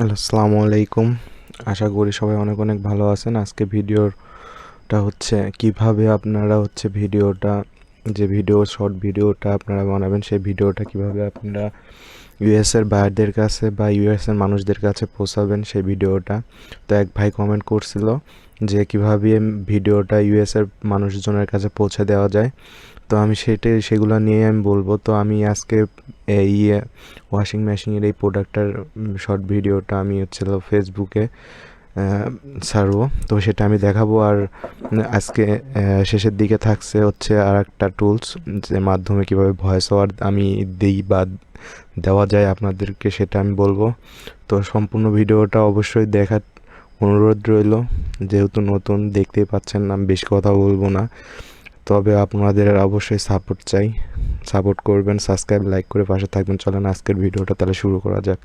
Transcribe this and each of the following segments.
আসসালামু আলাইকুম। আশা করি সবাই অনেক অনেক ভালো আছেন। আজকে ভিডিওটা হচ্ছে কিভাবে আপনারা হচ্ছে শর্ট ভিডিওটা আপনারা বানাবেন, সেই ভিডিওটা কিভাবে আপনারা ইউএসের বাইরদের কাছে বা ইউএসের মানুষদের কাছে পৌঁছাবেন সেই ভিডিওটা। তো এক ভাই কমেন্ট করছিল যে কিভাবে ভিডিওটা ইউএসের মানুষজনের কাছে পৌঁছে দেওয়া যায়। তো আমি সেগুলো নিয়ে আমি বলবো। তো আমি আজকে এই ওয়াশিং মেশিনের এই প্রোডাক্টটার শর্ট ভিডিওটা আমি ফেসবুকে ছাড়বো। তো সেটা আমি দেখাবো। আর আজকে শেষের দিকে থাকছে হচ্ছে আর একটা টুলস, যে মাধ্যমে কিভাবে ভয়েস ওভার আমি দিই বা দেওয়া যায় আপনাদেরকে, সেটা আমি বলবো। তো সম্পূর্ণ ভিডিওটা অবশ্যই দেখার অনুরোধ রইল। যেহেতু নতুন, দেখতেই পাচ্ছেন, আমি বেশি কথা বলবো না, তবে আপনাদের অবশ্যই সাপোর্ট চাই। সাপোর্ট করবেন, সাবস্ক্রাইব, লাইক করে পাশে থাকবেন। চলেন আজকের ভিডিওটা তাহলে শুরু করা যাক।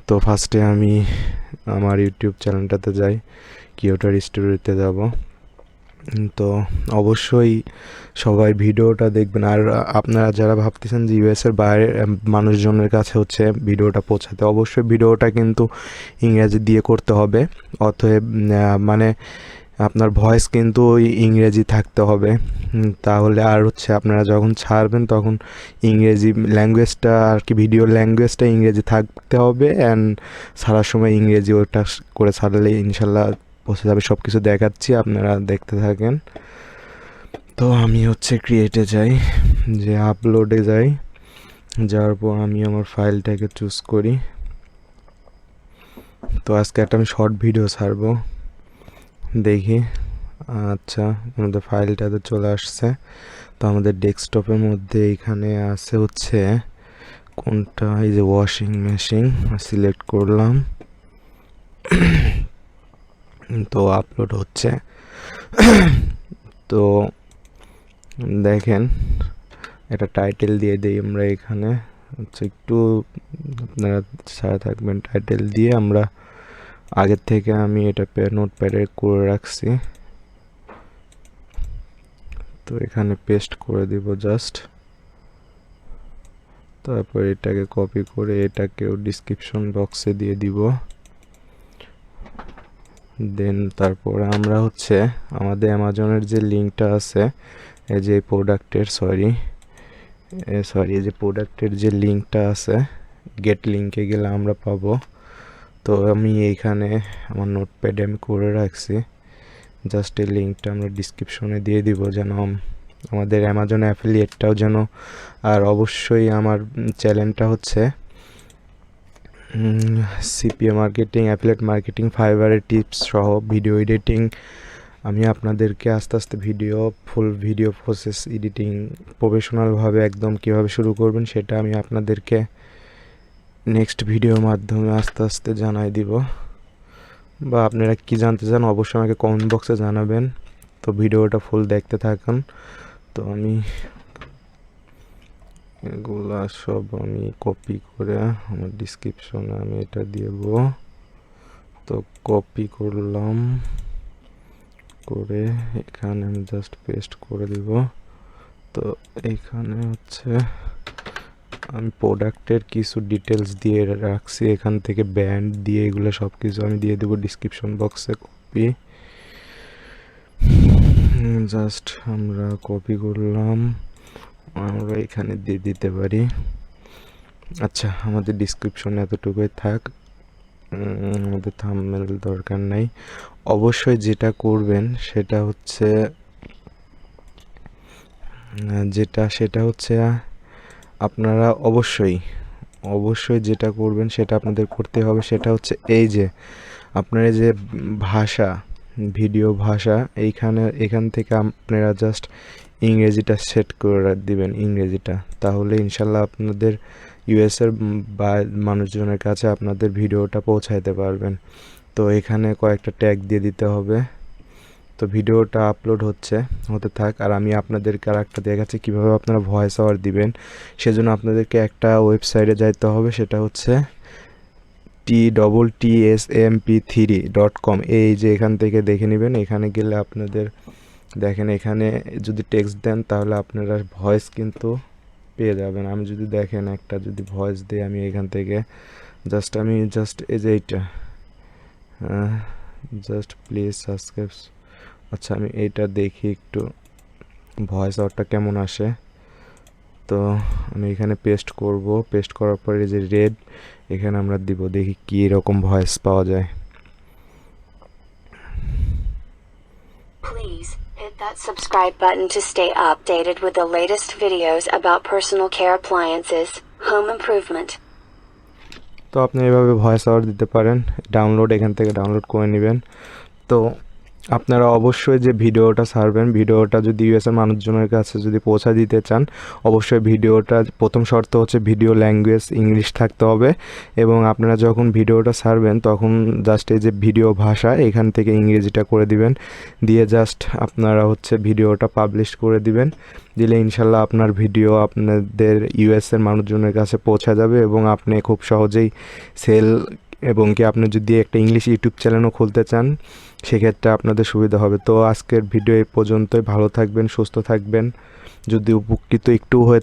তো ফার্স্টে আমি আমার ইউটিউব চ্যানেলটাতে যাই, কিওটার স্টোরিতে যাব। তো অবশ্যই সবাই ভিডিওটা দেখবেন। আর আপনারা যারা ভাবতেছেন যে ইউএসের বাইরে মানুষজনের কাছে হচ্ছে ভিডিওটা পৌঁছাতে, অবশ্যই ভিডিওটা কিন্তু ইংরেজি দিয়ে করতে হবে। অতএব মানে আপনার ভয়েস কিন্তু ওই ইংরেজি থাকতে হবে। তাহলে আর হচ্ছে আপনারা যখন ছাড়বেন তখন ইংরেজি ল্যাঙ্গুয়েজটা আর কি, ভিডিওর ল্যাঙ্গুয়েজটা ইংরেজি থাকতে হবে। অ্যান্ড ছাড়ার সময় ইংরেজি ওটা করে ছাড়লে ইনশাল্লাহ পৌঁছে যাবে। সব কিছু দেখাচ্ছি, আপনারা দেখতে থাকেন। তো আমি হচ্ছে ক্রিয়েটে যাই, যে আপলোডে যাই। যাওয়ার পর আমি আমার ফাইলটাকে চুজ করি। তো আজকে একটা আমি শর্ট ভিডিও ছাড়বো, দেখি। আচ্ছা, আমাদের ফাইলটাতে চলে আসছে। তো আমাদের ডেস্কটপের মধ্যে এখানে আছে হচ্ছে কোনটা, এই যে ওয়াশিং মেশিন সিলেক্ট করলাম। তো আপলোড হচ্ছে। তো দেখেন, একটা টাইটেল দিয়ে দিই আমরা এখানে হচ্ছে, একটু আপনারা ছাড়া থাকবেন। টাইটেল দিয়ে আমরা আগের থেকে আমি এটা নোটপ্যাডে করে রাখছি। তো এখানে পেস্ট করে দিব জাস্ট। তারপর এটাকে কপি করে এটাকেও ডিসক্রিপশন বক্সে দিয়ে দিব। দেন তারপরে আমরা হচ্ছে আমাদের অ্যামাজনের যে লিঙ্কটা আছে, এই যে প্রোডাক্টের এই যে প্রোডাক্টের যে লিঙ্কটা আছে, গেট লিঙ্কে গেলে আমরা পাবো। তো আমি এইখানে আমার নোটপ্যাডে আমি করে রাখছি। জাস্ট এই লিঙ্কটা আমরা ডিসক্রিপশনে দিয়ে দিব, যেন আমাদের অ্যামাজন অ্যাফিলিয়েটটাও যেন। আর অবশ্যই আমার চ্যানেলটা হচ্ছে সিপিএ মার্কেটিং, অ্যাফিলিয়েট মার্কেটিং, ফাইবারের টিপস সহ ভিডিও এডিটিং। আমি আপনাদেরকে আস্তে আস্তে ফুল ভিডিও প্রসেস এডিটিং প্রফেশনালভাবে একদম কীভাবে শুরু করবেন সেটা আমি আপনাদেরকে নেক্সট ভিডিওর মাধ্যমে আস্তে আস্তে জানাই দিব। বা আপনারা কি জানতে চান অবশ্যই আমাকে কমেন্ট বক্সে জানাবেন। তো ভিডিওটা ফুল দেখতে থাকুন। তো আমি এগুলা সব আমি কপি করে আমার ডিসক্রিপশনে আমি এটা দেব। তো কপি করলাম, করে এখানে আমি জাস্ট পেস্ট করে দিব। তো এখানে হচ্ছে আমি প্রোডাক্টের কিছু ডিটেলস দিয়ে রাখছি, এখান থেকে ব্যান্ড দিয়ে এগুলো সব কিছু আমি দিয়ে দেবো ডিসক্রিপশন বক্সে। কপি জাস্ট আমরা কপি করলাম, আমরা এখানে দিয়ে দিতে পারি। আচ্ছা, আমাদের ডিসক্রিপশনে এতটুকুই থাক, আমাদের থাম্বনেল দরকার নাই। অবশ্যই যেটা করবেন সেটা হচ্ছে সেটা হচ্ছে আপনারা অবশ্যই যেটা করবেন সেটা আপনাদের করতে হবে। সেটা হচ্ছে এই যে আপনারা যে ভাষা, ভিডিও ভাষা, এখান থেকে আপনারা জাস্ট ইংরেজিটা সেট করে দিবেন, ইংরেজিটা। তাহলে ইনশাল্লাহ আপনাদের ইউএসের বা মানুষজনের কাছে আপনাদের ভিডিওটা পৌঁছাইতে পারবেন। তো এখানে কয়েকটা ট্যাগ দিয়ে দিতে হবে। তো ভিডিওটা আপলোড হতে থাক। আর আমি আপনাদেরকে আর একটা দেখাচ্ছি কীভাবে আপনারা ভয়েস ওভার দিবেন। সেজন্য আপনাদেরকে একটা ওয়েবসাইটে যাইতে হবে, সেটা হচ্ছে TTSMP3.com। এই যে এখান থেকে দেখে নেবেন। এখানে গেলে আপনাদের দেখেন, এখানে যদি টেক্সট দেন তাহলে আপনারা ভয়েস কিন্তু পেয়ে যাবেন। আমি যদি দেখেন একটা যদি ভয়েস দিই আমি এখান থেকে, জাস্ট আমি এই যে এইটা জাস্ট প্লিজ সাবস্ক্রাইব। আচ্ছা আমি এইটা দেখি একটু ভয়েস ওভারটা কেমন আসে। তো আমি এখানে পেস্ট করব, পেস্ট করার পরে যে রেড এখানে আমরা দিব, দেখি কী রকম ভয়েস পাওয়া যায়। Please hit that subscribe button to stay updated with the latest videos about personal care appliances, home improvement. তো আপনি এভাবে ভয়েস ওভার দিতে পারেন, ডাউনলোড এখান থেকে ডাউনলোড করে নেবেন। তো আপনারা অবশ্যই যে ভিডিওটা ছাড়বেন, ভিডিওটা যদি ইউএসের মানুষজনের কাছে যদি পৌঁছা দিতে চান, অবশ্যই ভিডিওটা প্রথম শর্ত হচ্ছে ভিডিও ল্যাঙ্গুয়েজ ইংলিশ থাকতে হবে। এবং আপনারা যখন ভিডিওটা ছাড়বেন তখন জাস্ট এই যে ভিডিও ভাষা এখান থেকে ইংরেজিটা করে দিবেন, দিয়ে জাস্ট আপনারা হচ্ছে ভিডিওটা পাবলিশ করে দিবেন। দিলে ইনশাল্লাহ আপনার ভিডিও আপনাদের ইউএসের মানুষজনের কাছে পৌঁছা যাবে এবং আপনি খুব সহজেই সেল, এবং কি আপনি যদি একটা ইংলিশ ইউটিউব চ্যানেলও খুলতে চান সেক্ষেত্রে আপনাদের সুবিধা হবে। তো আজকের ভিডিও এই পর্যন্তই। ভালো থাকবেন, সুস্থ থাকবেন। যদি উপকৃত একটু হয়ে